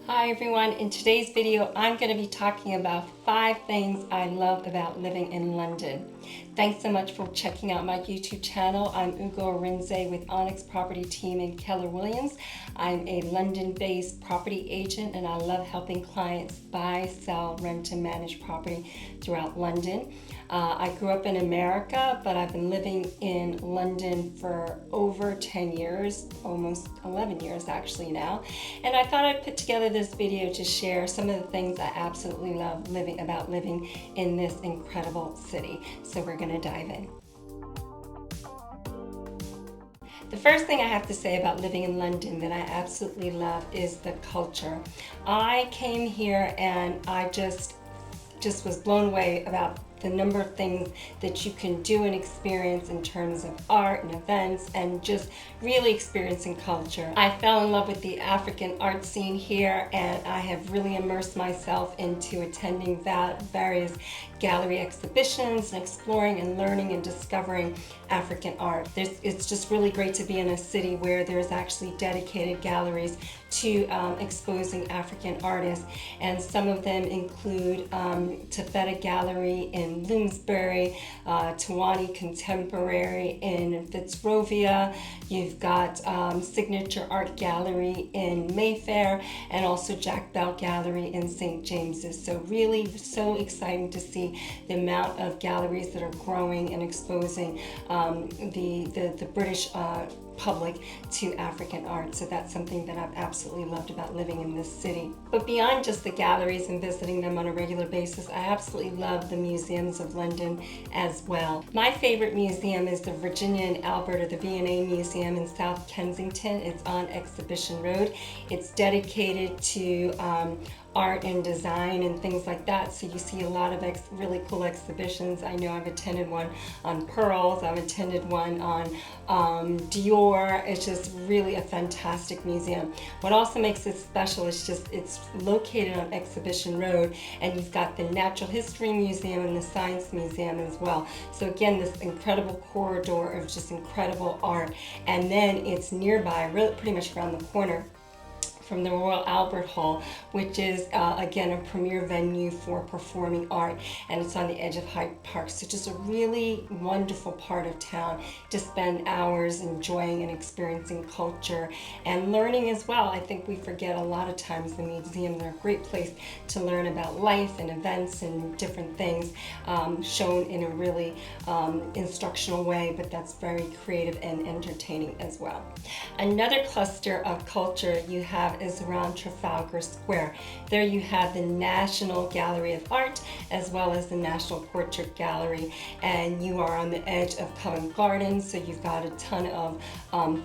Hi everyone, in today's video I'm going to be talking about 5 things I love about living in London. Thanks so much for checking out my YouTube channel. I'm Arinzeh with Onyx Property Team in Keller Williams. I'm a London-based property agent and I love helping clients buy, sell, rent, and manage property throughout London. I grew up in America, but I've been living in London for over 10 years, almost 11 years actually now. And I thought I'd put together this video to share some of the things I absolutely love about living in this incredible city. So we're going to dive in. The first thing I have to say about living in London that I absolutely love is the culture. I came here and I just was blown away about the number of things that you can do and experience in terms of art and events and just really experiencing culture. I fell in love with the African art scene here, and I have really immersed myself into attending various gallery exhibitions and exploring and learning and discovering African art. It's just really great to be in a city where there's actually dedicated galleries to exposing African artists, and some of them include Tafeta Gallery in Bloomsbury, Tawani Contemporary in Fitzrovia. You've got Signature Art Gallery in Mayfair, and also Jack Bell Gallery in St. James's. So really so exciting to see the amount of galleries that are growing and exposing the British public to African art. So that's something that I've absolutely loved about living in this city. But beyond just the galleries and visiting them on a regular basis, I absolutely love the museums of London as well. My favorite museum is the Virginia and Albert, or the V&A Museum in South Kensington. It's on Exhibition Road. It's dedicated to art and design and things like that. So you see a lot of really cool exhibitions. I know I've attended one on pearls, I've attended one on Dior. It's just really a fantastic museum. What also makes it special is just it's located on Exhibition Road, and you've got the Natural History Museum and the Science Museum as well. So again, this incredible corridor of just incredible art, and then it's nearby, really pretty much around the corner from the Royal Albert Hall, which is again a premier venue for performing art, and it's on the edge of Hyde Park. So just a really wonderful part of town to spend hours enjoying and experiencing culture and learning as well. I think we forget a lot of times the museums are a great place to learn about life and events and different things shown in a really instructional way, but that's very creative and entertaining as well. Another cluster of culture you have is around Trafalgar Square. There you have the National Gallery of Art as well as the National Portrait Gallery, and you are on the edge of Covent Garden, so you've got a ton of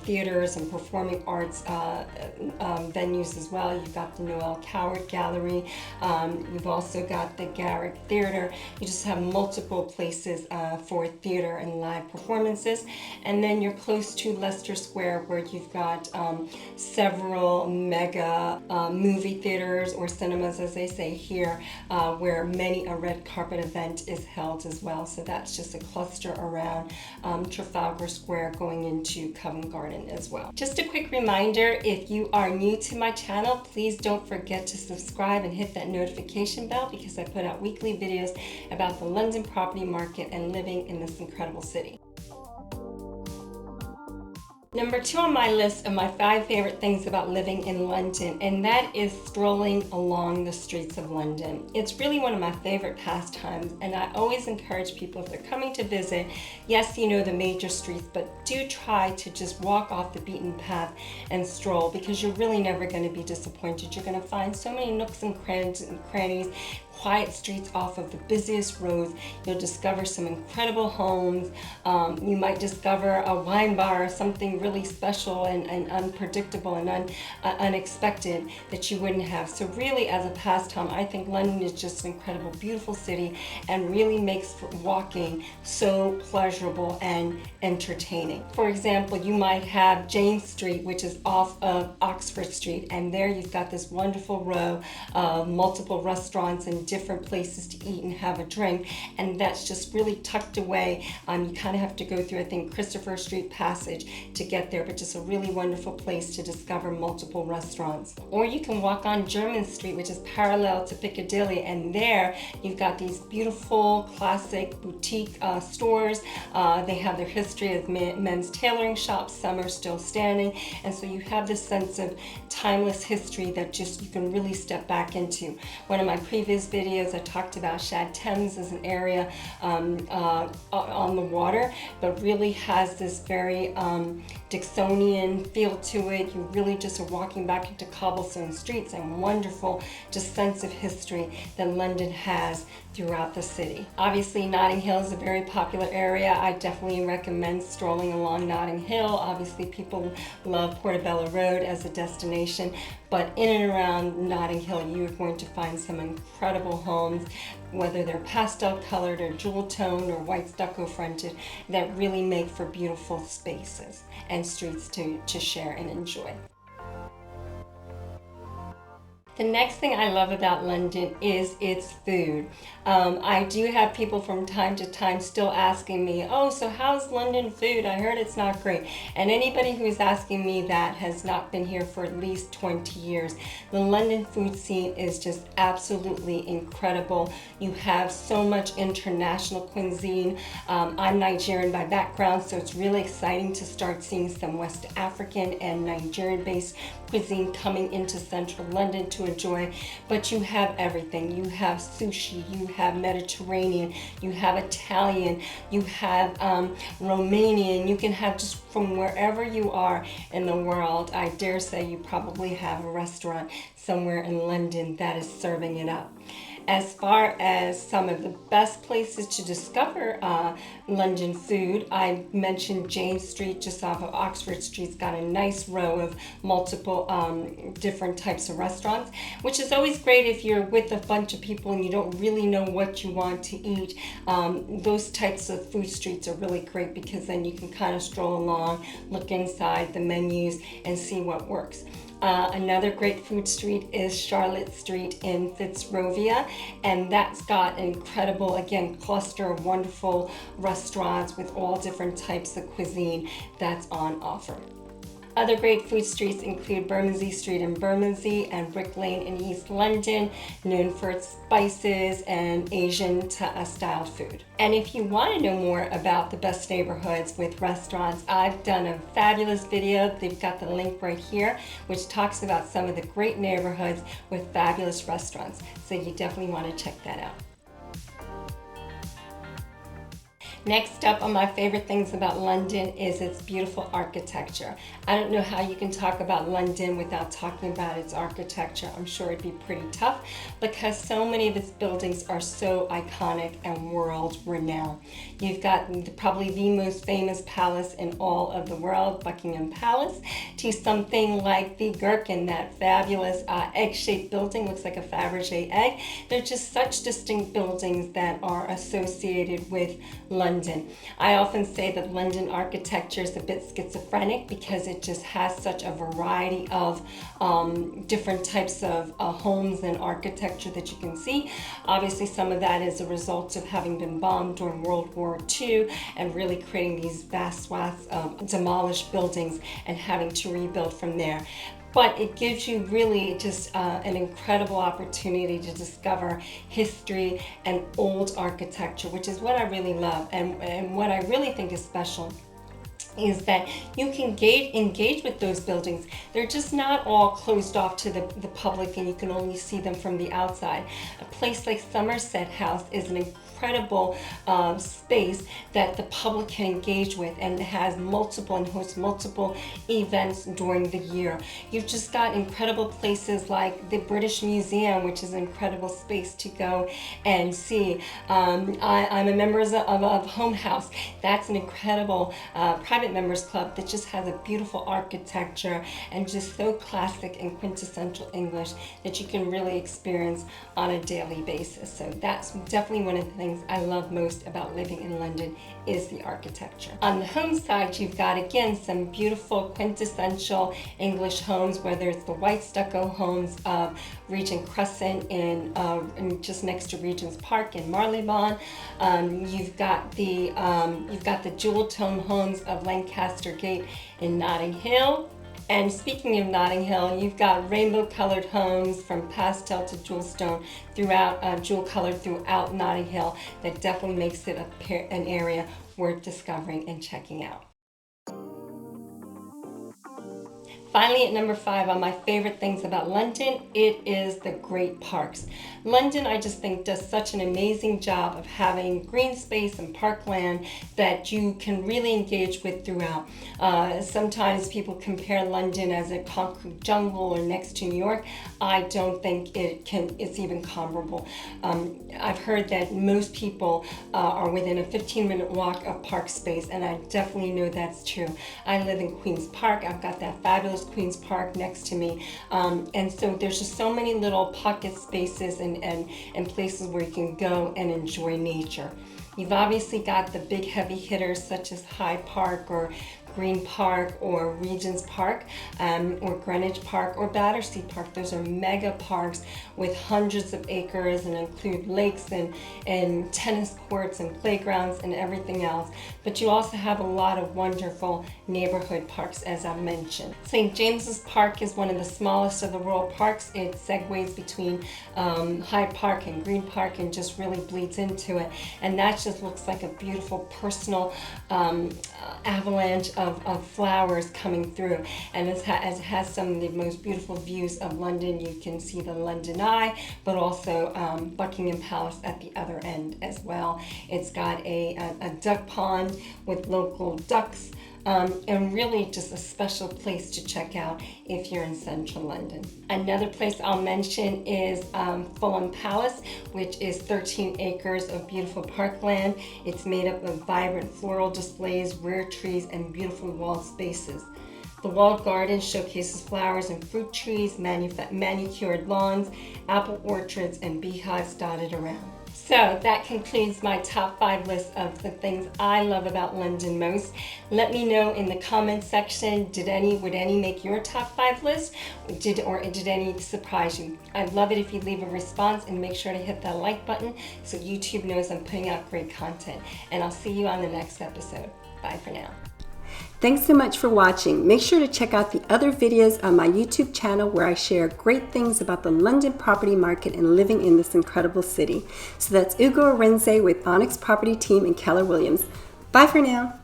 theaters and performing arts venues as well. You've got the Noel Coward Gallery, you've also got the Garrick Theatre. You just have multiple places for theater and live performances, and then you're close to Leicester Square, where you've got several mega movie theaters, or cinemas as they say here, where many a red carpet event is held as well. So that's just a cluster around Trafalgar Square going into Covent Garden as well. Just a quick reminder, if you are new to my channel, please don't forget to subscribe and hit that notification bell, because I put out weekly videos about the London property market and living in this incredible city. Number 2 on my list of my 5 favorite things about living in London, and that is strolling along the streets of London. It's really one of my favorite pastimes, and I always encourage people, if they're coming to visit, yes, you know the major streets, but do try to just walk off the beaten path and stroll, because you're really never going to be disappointed. You're going to find so many nooks and crannies, quiet streets off of the busiest roads. You'll discover some incredible homes. You might discover a wine bar or something really special and unpredictable and unexpected that you wouldn't have. So really, as a pastime, I think London is just an incredible, beautiful city, and really makes walking so pleasurable and entertaining. For example, you might have James Street, which is off of Oxford Street, and there you've got this wonderful row of multiple restaurants and different places to eat and have a drink, and that's just really tucked away. You kind of have to go through, I think, Christopher Street Passage to get there, but just a really wonderful place to discover multiple restaurants. Or you can walk on Jermyn Street, which is parallel to Piccadilly, and there you've got these beautiful classic boutique stores. They have their history as men's tailoring shops. Some are still standing, and so you have this sense of timeless history that just you can really step back into. One of my previous videos, I talked about Shad Thames as an area on the water, but really has this very Dixonian feel to it. You really just are walking back into cobblestone streets, and wonderful just sense of history that London has throughout the city. Obviously, Notting Hill is a very popular area. I definitely recommend strolling along Notting Hill. Obviously, people love Portobello Road as a destination, but in and around Notting Hill, you're going to find some incredible homes, whether they're pastel colored or jewel toned or white stucco fronted, that really make for beautiful spaces and streets to share and enjoy. The next thing I love about London is its food. I do have people from time to time still asking me, oh, so how's London food? I heard it's not great. And anybody who's asking me that has not been here for at least 20 years. The London food scene is just absolutely incredible. You have so much international cuisine. I'm Nigerian by background, so it's really exciting to start seeing some West African and Nigerian-based cuisine coming into central London to enjoy. But you have everything. You have sushi, you have Mediterranean, you have Italian, you have Romanian. You can have just from wherever you are in the world. I dare say you probably have a restaurant somewhere in London that is serving it up. As far as some of the best places to discover London food, I mentioned James Street just off of Oxford Street's got a nice row of multiple different types of restaurants, which is always great if you're with a bunch of people and you don't really know what you want to eat. Those types of food streets are really great because then you can kind of stroll along, look inside the menus, and see what works. Another great food street is Charlotte Street in Fitzrovia, and that's got an incredible, again, cluster of wonderful restaurants with all different types of cuisine that's on offer. Other great food streets include Bermondsey Street in Bermondsey and Brick Lane in East London, known for its spices and Asian styled food. And if you want to know more about the best neighborhoods with restaurants, I've done a fabulous video. They've got the link right here, which talks about some of the great neighborhoods with fabulous restaurants. So you definitely want to check that out. Next up on my favorite things about London is its beautiful architecture. I don't know how you can talk about London without talking about its architecture. I'm sure it'd be pretty tough because so many of its buildings are so iconic and world renowned. You've got probably the most famous palace in all of the world, Buckingham Palace, to something like the Gherkin, that fabulous egg-shaped building, looks like a Fabergé egg. They're just such distinct buildings that are associated with London. I often say that London architecture is a bit schizophrenic because it just has such a variety of different types of homes and architecture that you can see. Obviously, some of that is a result of having been bombed during World War II and really creating these vast swaths of demolished buildings and having to rebuild from there. But it gives you really just an incredible opportunity to discover history and old architecture, which is what I really love. And what I really think is special is that you can engage with those buildings. They're just not all closed off to the public and you can only see them from the outside. A place like Somerset House is an incredible space that the public can engage with and has multiple and hosts multiple events during the year. You've just got incredible places like the British Museum, which is an incredible space to go and see. I'm a member of Home House. That's an incredible private members club that just has a beautiful architecture and just so classic and quintessential English that you can really experience on a daily basis. So that's definitely one of the things I love most about living in London is the architecture. On the home side, you've got again some beautiful quintessential English homes, whether it's the white stucco homes of Regent Crescent in just next to Regent's Park in Marylebone. You've got the jewel tone homes of Lancaster Gate in Notting Hill. And speaking of Notting Hill, you've got rainbow-colored homes from pastel to jewel stone throughout, jewel-colored throughout Notting Hill. That definitely makes it an area worth discovering and checking out. Finally, at number 5 on my favorite things about London, it is the great parks. London, I just think, does such an amazing job of having green space and parkland that you can really engage with throughout. Sometimes people compare London as a concrete jungle or next to New York. I don't think it's even comparable. I've heard that most people are within a 15-minute walk of park space, and I definitely know that's true. I live in Queen's Park. I've got that fabulous Queen's Park next to me, and so there's just so many little pocket spaces and places where you can go and enjoy nature. You've obviously got the big heavy hitters such as Hyde Park or Green Park or Regent's Park, or Greenwich Park or Battersea Park. Those are mega parks with hundreds of acres and include lakes and tennis courts and playgrounds and everything else. But you also have a lot of wonderful neighborhood parks, as I mentioned. St. James's Park is one of the smallest of the rural parks. It segues between Hyde Park and Green Park and just really bleeds into it. And that just looks like a beautiful personal avalanche of flowers coming through, and it has some of the most beautiful views of London. You can see the London Eye, but also Buckingham Palace at the other end as well. It's got a duck pond with local ducks, and really just a special place to check out if you're in central London. Another place I'll mention is Fulham Palace, which is 13 acres of beautiful parkland. It's made up of vibrant floral displays, rare trees, and beautiful walled spaces. The walled garden showcases flowers and fruit trees, manicured lawns, apple orchards, and beehives dotted around. So that concludes my top 5 list of the things I love about London most. Let me know in the comments section, would any make your top 5 list? Did any surprise you? I'd love it if you leave a response, and make sure to hit that like button so YouTube knows I'm putting out great content. And I'll see you on the next episode. Bye for now. Thanks so much for watching. Make sure to check out the other videos on my YouTube channel where I share great things about the London property market and living in this incredible city. So that's Arinzeh with Onyx Property Team and Keller Williams. Bye for now.